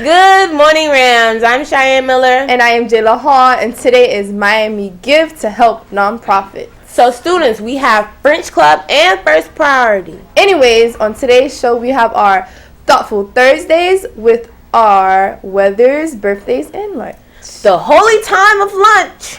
Good morning, Rams. I'm Cheyenne Miller. And I am Jayla Hall, and today is Miami Give to Help Nonprofit. So students, we have French Club and First Priority. Anyways, on today's show, we have our Thoughtful Thursdays with our Weathers, Birthdays, and Lunch. The holy time of lunch.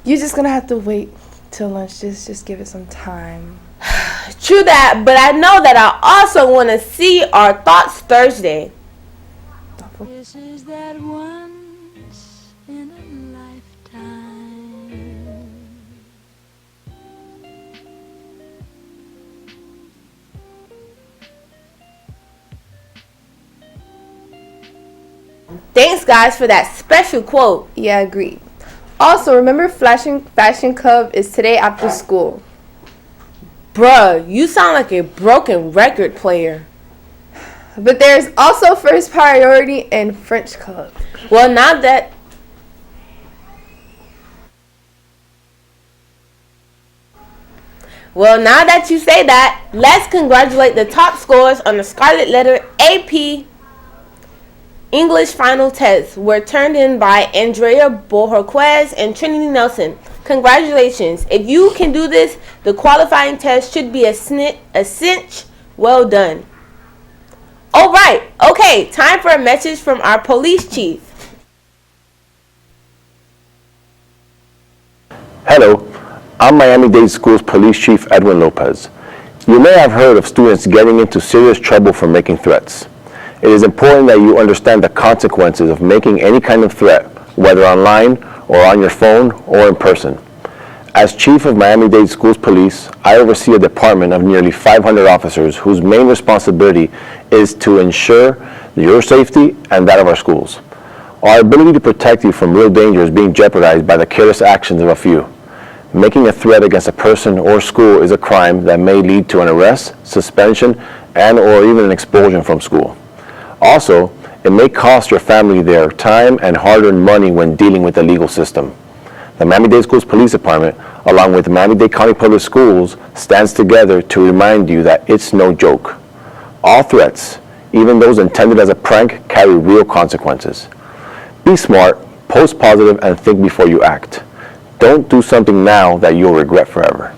You're just going to have to wait till lunch. Just give it some time. True that, but I know that I also want to see our Thoughts Thursday. This is that once in a lifetime. Thanks, guys, for that special quote. Yeah, agreed. Also, remember Fashion Club is today after school. Bruh, you sound like a broken record player. But there's also First Priority and French Club. Well, now that you say that, let's congratulate the top scorers on the Scarlet Letter AP English final tests were turned in by Andrea Bohorquez and Trinity Nelson. Congratulations. If you can do this, the qualifying test should be a cinch. Well done. All right. Okay, time for a message from our police chief. Hello, I'm Miami-Dade Schools Police Chief Edwin Lopez. You may have heard of students getting into serious trouble for making threats. It is important that you understand the consequences of making any kind of threat, whether online or on your phone or in person. As Chief of Miami-Dade Schools Police, I oversee a department of nearly 500 officers whose main responsibility is to ensure your safety and that of our schools. Our ability to protect you from real danger is being jeopardized by the careless actions of a few. Making a threat against a person or school is a crime that may lead to an arrest, suspension, and or even an expulsion from school. Also, it may cost your family their time and hard-earned money when dealing with the legal system. The Miami-Dade Schools Police Department, along with Miami-Dade County Public Schools, stands together to remind you that it's no joke. All threats, even those intended as a prank, carry real consequences. Be smart, post positive, and think before you act. Don't do something now that you'll regret forever.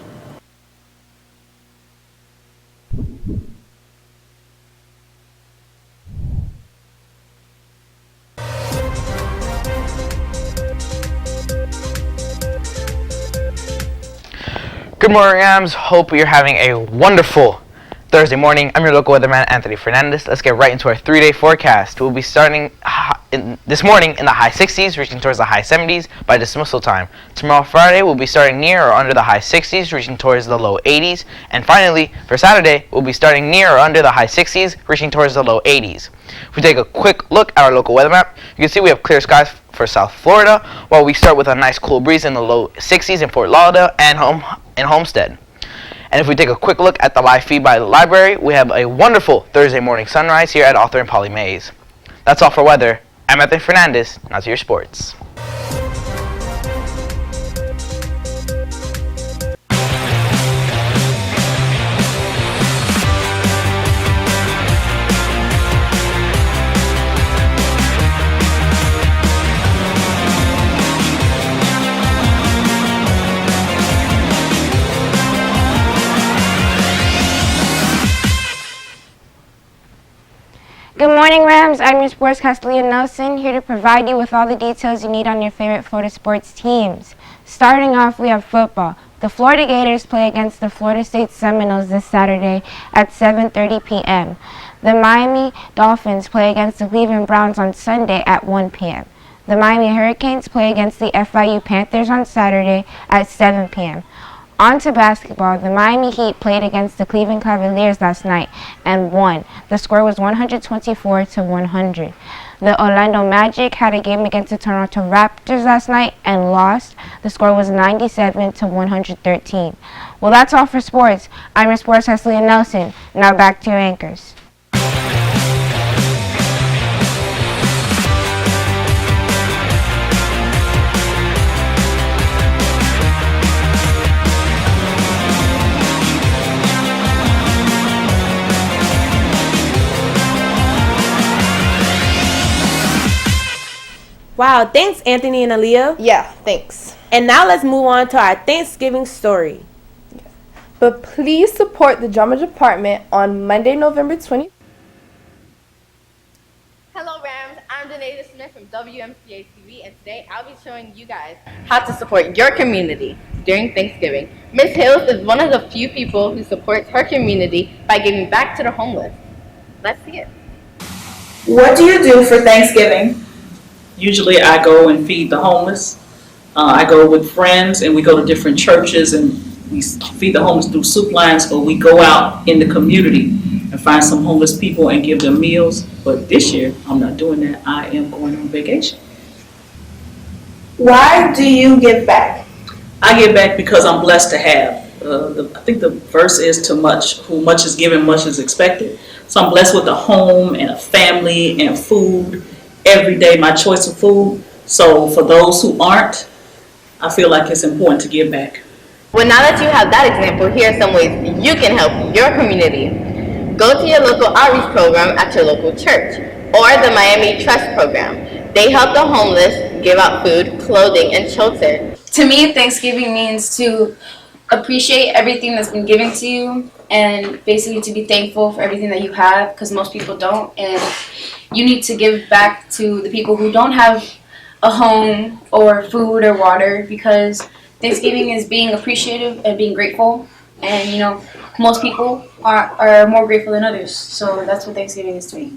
Good morning, Rams. Hope you're having a wonderful Thursday morning. I'm your local weatherman, Anthony Fernandez. Let's get right into our 3-day forecast. We'll be starting this morning in the high 60s, reaching towards the high 70s by dismissal time. Tomorrow, Friday, we'll be starting near or under the high 60s, reaching towards the low 80s. And finally, for Saturday, we'll be starting near or under the high 60s, reaching towards the low 80s. If we take a quick look at our local weather map, you can see we have clear skies for South Florida, while we start with a nice cool breeze in the low 60s in Fort Lauderdale and Homestead. And if we take a quick look at the live feed by the library, we have a wonderful Thursday morning sunrise here at Author and APMays. That's all for weather. I'm Anthony Fernandez. Now to your sports. Good morning, Rams. I'm your sportscaster, Leah Nelson, here to provide you with all the details you need on your favorite Florida sports teams. Starting off, we have football. The Florida Gators play against the Florida State Seminoles this Saturday at 7:30 p.m. The Miami Dolphins play against the Cleveland Browns on Sunday at 1 p.m. The Miami Hurricanes play against the FIU Panthers on Saturday at 7 p.m. On to basketball. The Miami Heat played against the Cleveland Cavaliers last night and won. The score was 124-100. The Orlando Magic had a game against the Toronto Raptors last night and lost. The score was 97-113. Well, that's all for sports. I'm your sports host, Leah Nelson. Now back to your anchors. Wow, thanks Anthony and Aaliyah. Yeah, thanks. And now let's move on to our Thanksgiving story. But please support the drama department on Monday, November 20th. Hello Rams, I'm Danae Smith from WMCAtv, and today I'll be showing you guys how to support your community during Thanksgiving. Miss Hills is one of the few people who supports her community by giving back to the homeless. Let's see it. What do you do for Thanksgiving? Usually I go and feed the homeless. I go with friends and we go to different churches and we feed the homeless through soup lines, or we go out in the community and find some homeless people and give them meals. But this year I'm not doing that. I am going on vacation. Why do you give back? I give back because I'm blessed to have. I think the verse is to much, who much is given, much is expected. So I'm blessed with a home and a family and food every day, my choice of food. So for those who aren't, I feel like it's important to give back. Well, now that you have that example, here are some ways you can help your community. Go to your local outreach program at your local church, or the Miami Trust program. They help the homeless, give out food, clothing, and shelter. To me, Thanksgiving means to appreciate everything that's been given to you and basically to be thankful for everything that you have, because most people don't, and you need to give back to the people who don't have a home or food or water, because Thanksgiving is being appreciative and being grateful, and you know, most people are more grateful than others, so that's what Thanksgiving is to me.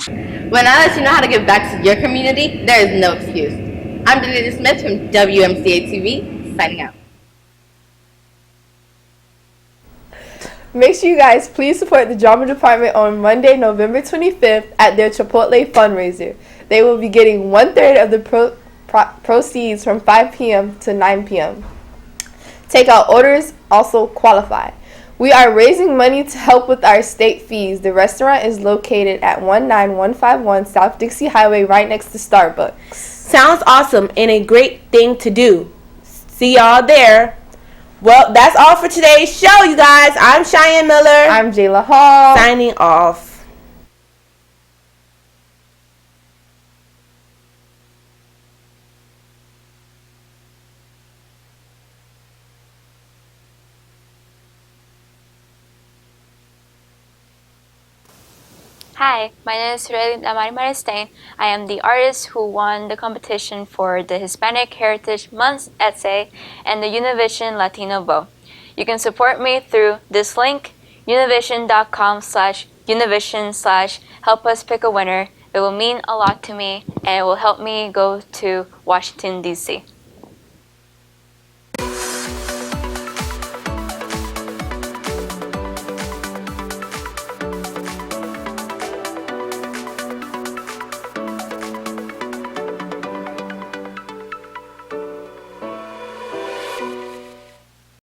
Well, now that you know how to give back to your community, there is no excuse. I'm Danae Smith from WMCAtv, signing out. Make sure you guys please support the drama department on Monday, November 25th at their Chipotle fundraiser. They will be getting 1/3 of the proceeds from 5 p.m. to 9 p.m. Takeout orders also qualify. We are raising money to help with our state fees. The restaurant is located at 19151 South Dixie Highway, right next to Starbucks. Sounds awesome and a great thing to do. See y'all there. Well, that's all for today's show, you guys. I'm Cheyenne Miller. I'm Jayla Hall. Signing off. Hi, my name is Damari Maristain. I am the artist who won the competition for the Hispanic Heritage Month essay and the Univision Latino Bow. You can support me through this link, univision.com/univision/help us pick a winner. It will mean a lot to me and it will help me go to Washington, D.C.